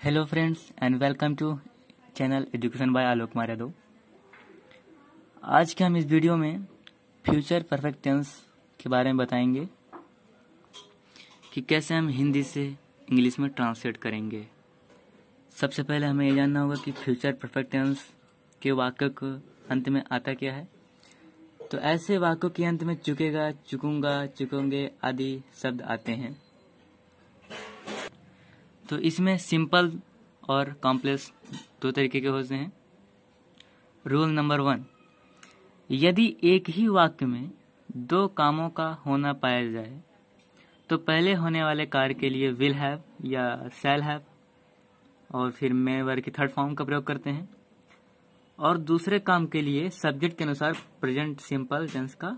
Hello friends and welcome to channel education by Alok Kumar Yadav. आज के हम इस वीडियो में फ्यूचर परफेक्ट टेंस के बारे में बताएंगे कि कैसे हम हिंदी से इंग्लिश में ट्रांसलेट करेंगे। सबसे पहले हमें ये जानना होगा कि फ्यूचर परफेक्ट टेंस के वाक्य के अंत में आता क्या है। तो ऐसे वाक्यों के अंत में चुकेगा, चुकूंगा, चुकोंगे आदि शब्द आते हैं। तो इसमें सिंपल और कॉम्प्लेक्स दो तरीके के होते हैं। रूल नंबर 1, यदि एक ही वाक्य में दो कामों का होना पाया जाए तो पहले होने वाले कार्य के लिए विल हैव या शैल हैव और फिर मेन वर्ब की थर्ड फॉर्म का प्रयोग करते हैं, और दूसरे काम के लिए सब्जेक्ट के अनुसार प्रेजेंट सिंपल टेंस का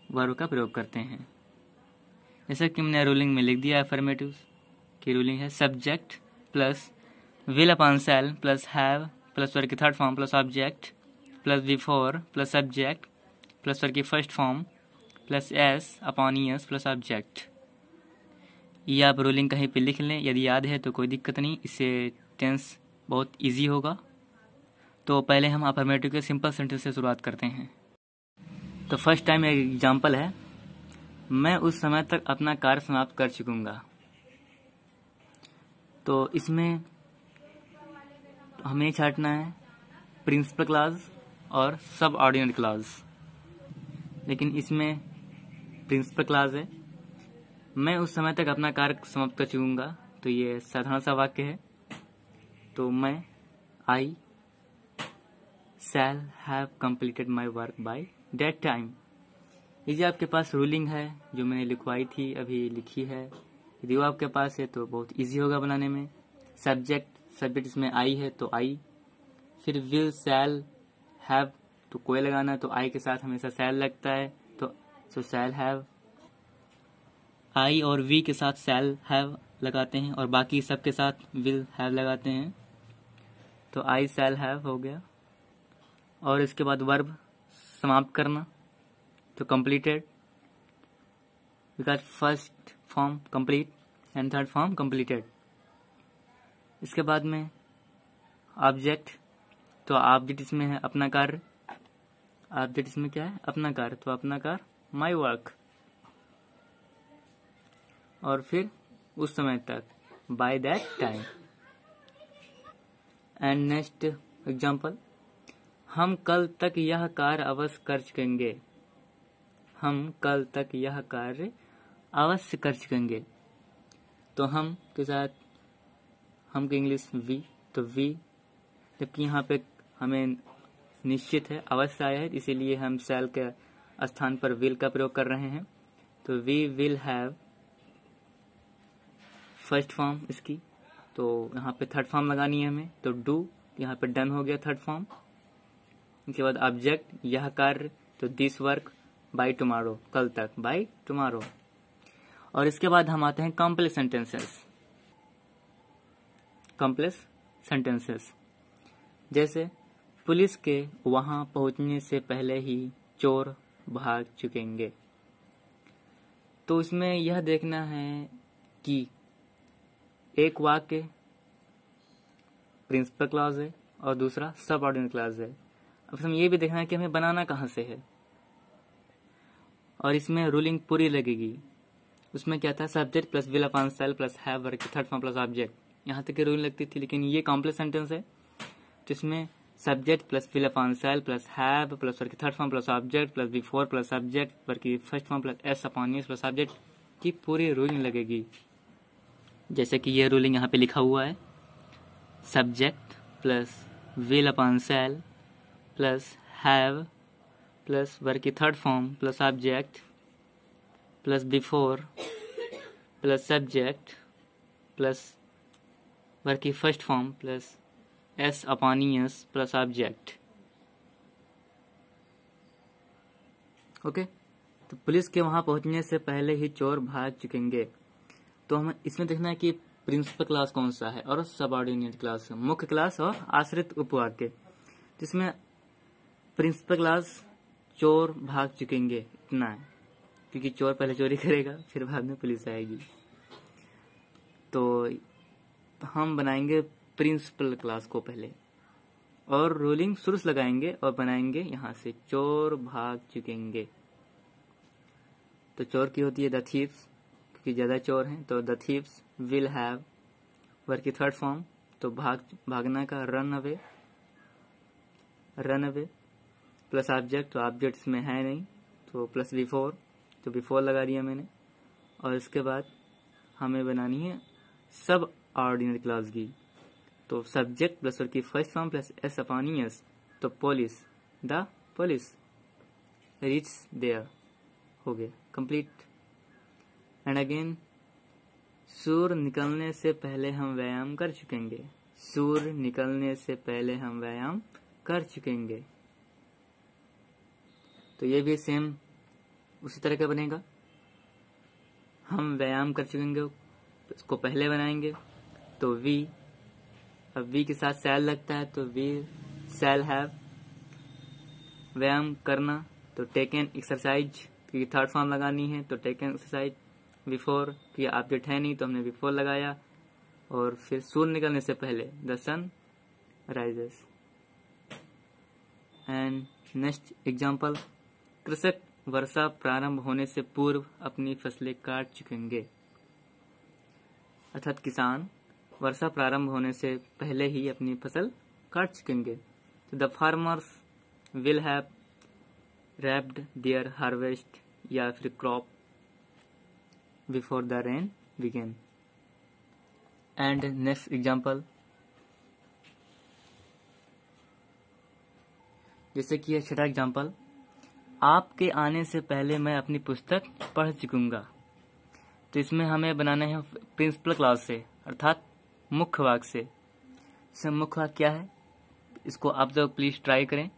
वर्ब का प्रयोग करते हैं। जैसा कि हमने रूलिंग में लिख दिया, अफर्मेटिव की रूलिंग है subject plus will upon shall plus have plus verb की third form plus object plus before plus subject plus verb की first form plus S upon ES plus object. ये आप रूलिंग कहीं पे लिख लें, यदि याद है तो कोई दिक्कत नहीं, इससे टेंस बहुत इजी होगा। तो पहले हम अफर्मेटिव के सिंपल सेंटेंस से शुरुआत करते हैं। तो फर्स्ट टाइम एग्जाम्पल है, मैं उस समय तक अपना कार्य समाप्त कर चुकूंगा। तो इसमें हमें छांटना है प्रिंसिपल क्लॉज और सब ऑर्डिनरी क्लॉज, लेकिन इसमें प्रिंसिपल क्लॉज है, मैं उस समय तक अपना कार्य समाप्त कर चुकूंगा। तो ये साधारण सा वाक्य है। तो मैं I shall have completed my work by that time. ये जो आपके पास रूलिंग है जो मैंने लिखवाई थी, अभी लिखी है, यदि वो आपके पास है तो बहुत इजी होगा बनाने में। सब्जेक्ट इसमें आई है तो आई, फिर विल शैल हैव तो कोई लगाना, तो आई के साथ हमेशा शैल लगता है, तो शैल हैव, आई और वी के साथ शैल हैव लगाते हैं और बाकी सब के साथ विल हैव लगाते हैं। तो आई शैल हैव हो गया। और इसके बाद वर्ब समाप्त करना, तो completed, because first form complete and third form completed. इसके बाद में ऑब्जेक्ट, तो ऑब्जेक्ट इसमें है अपना कार्य, ऑब्जेक्ट इसमें क्या है अपना कार्य, तो अपना कार्य माई वर्क, और फिर उस समय तक bye that time. And next example, हम कल तक यह कार्य अवश्य कर चुकेंगे। हम कल तक यह कार्य अवश्य कर चुकेंगे। तो हम के साथ हम के इंग्लिश वी, तो वी, जबकि यहाँ पे हमें निश्चित है अवश्य आया है, इसीलिए हम शैल के स्थान पर विल का प्रयोग कर रहे हैं। तो we will have first form इसकी, तो यहाँ पे थर्ड फॉर्म लगानी है हमें, तो डू, यहाँ पे डन हो गया थर्ड फॉर्म। इसके बाद ऑब्जेक्ट यह कार्य, तो दिस वर्क बाय टुमारो, कल तक बाय टुमारो। और इसके बाद हम आते हैं कॉम्प्लेक्स सेंटेंसेस। कॉम्प्लेक्स सेंटेंसेस जैसे पुलिस के वहां पहुंचने से पहले ही चोर भाग चुकेंगे। तो इसमें यह देखना है कि एक वाक्य प्रिंसिपल क्लॉज है और दूसरा सब ऑर्डिनरी क्लॉज है। अब हमें ये भी देखना है कि हमें बनाना कहाँ से है, और इसमें रूलिंग पूरी लगेगी। उसमें क्या था, subject plus will upon shall plus have verb की थर्ड फॉर्म प्लस ऑब्जेक्ट, यहाँ तक की रूलिंग लगती थी। लेकिन ये कॉम्प्लेक्स सेंटेंस है, तो इसमें subject plus will upon shall plus have plus verb की third form plus object plus before plus subject verb की first form plus S upon S plus object की पूरी रूलिंग लगेगी। जैसे कि ये रूलिंग यहाँ पे लिखा हुआ है, subject plus will upon shall plus have plus verb की third form plus object plus before plus subject plus verb की first form plus S upon S plus object. Okay, तो पुलिस के वहां पहुंचने से पहले ही चोर भाग चुकेंगे। तो हमें इसमें देखना है कि प्रिंसिपल क्लास कौन सा है और सबऑर्डिनेट क्लास, मुख्य क्लास और आश्रित उपवाक्य। जिसमें प्रिंसिपल क्लास चोर भाग चुकेंगे इतना है, क्योंकि चोर पहले चोरी करेगा फिर बाद में पुलिस आएगी। तो हम बनाएंगे प्रिंसिपल क्लास को पहले, और रूलिंग शुरू से लगाएंगे और बनाएंगे यहाँ से चोर भाग चुकेंगे। तो चोर की होती है द थीव्स, क्योंकि ज़्यादा चोर हैं, तो the thieves will have verb की थर्ड फॉर्म, तो भागना का रन अवे प्लस ऑब्जेक्ट, तो ऑब्जेक्ट इसमें है नहीं, तो प्लस बिफोर, तो बिफोर लगा दिया मैंने। और इसके बाद हमें बनानी है सब ऑर्डिनरी क्लास की, तो सब्जेक्ट प्लस वर्ब की first form plus S upon S, तो police, the police reach there, हो गया कंप्लीट। एंड अगेन सूर्य निकलने से पहले हम व्यायाम कर चुकेंगे, सूर्य निकलने से पहले हम व्यायाम कर चुकेंगे। तो ये भी सेम उसी तरह का बनेगा, हम व्यायाम कर चुकेंगे इसको पहले बनाएंगे, तो वी, अब वी के साथ सैल लगता है, तो वी सैल हैव, व्यायाम करना तो टेकन एक्सरसाइज की थर्ड फॉर्म लगानी है, तो टेकन एक्सरसाइज। बिफोर की ऑब्जेक्ट है नहीं तो हमने बिफोर लगाया, और फिर सूर्य निकलने से पहले the sun rises. And next example, कृषक वर्षा प्रारंभ होने से पूर्व अपनी फसलें काट चुकेंगे, अर्थात किसान वर्षा प्रारंभ होने से पहले ही अपनी फसल काट चुकेंगे। तो the farmers will have wrapped their harvest या फिर crop before the rain begin. And next example, जैसे कि यह छठा एग्जाम्पल, आपके आने से पहले मैं अपनी पुस्तक पढ़ चुकूंगा। तो इसमें हमें बनाना है प्रिंसिपल क्लास से, अर्थात मुख्य वाक्य से। इसमें मुख्य वाक्य क्या है, इसको आप लोग प्लीज ट्राई करें,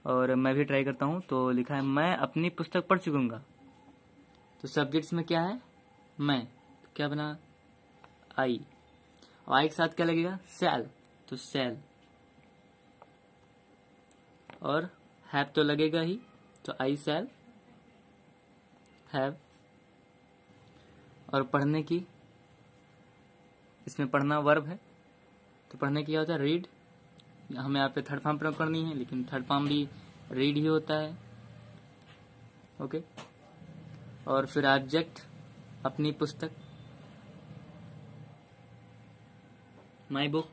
और मैं भी ट्राई करता हूँ। तो लिखा है मैं अपनी पुस्तक पढ़ चुकूंगा, तो सब्जेक्ट्स में क्या है, मैं, तो क्या बना आई, और आई के साथ क्या लगेगा, सैल, तो सैल, और हैव तो लगेगा ही, तो आई सैल हैव। और पढ़ने की, इसमें पढ़ना वर्ब है, तो पढ़ने की क्या होता है, रीड, हमें यहाँ पे थर्ड फॉर्म प्रयोग करनी है, लेकिन थर्ड फॉर्म भी रीड ही होता है, ओके। और फिर ऑब्जेक्ट अपनी पुस्तक, माई बुक,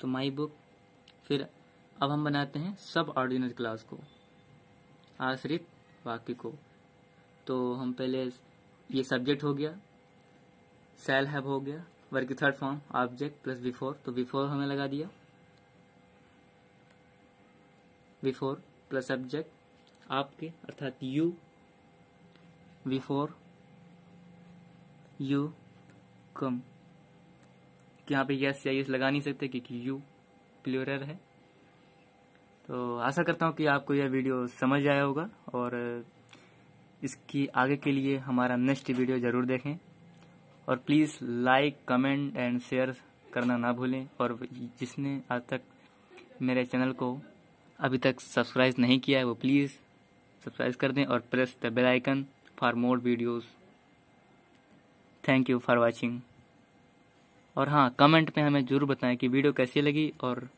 तो माई बुक। फिर अब हम बनाते हैं सब ऑर्डिनरी क्लास को, आश्रित वाक्य को। तो हम पहले ये सब्जेक्ट हो गया, शैल हैव हो गया, वर्ब की third form object plus before, तो बिफोर हमें लगा दिया, बिफोर प्लस सब्जेक्ट आपके, अर्थात यू, बिफोर यू कम, यहाँ पे यस या यस लगा नहीं सकते क्योंकि यू प्लूरल है। तो आशा करता हूँ कि आपको यह वीडियो समझ आया होगा, और इसकी आगे के लिए हमारा नेक्स्ट वीडियो ज़रूर देखें, और please like comment and share करना ना भूलें। और जिसने आज तक मेरे चैनल को अभी तक सब्सक्राइब नहीं किया है वो प्लीज़ सब्सक्राइब कर दें, और press the bell icon for more videos. Thank you for watching. और हाँ, कमेंट में हमें ज़रूर बताएं कि वीडियो कैसी लगी, और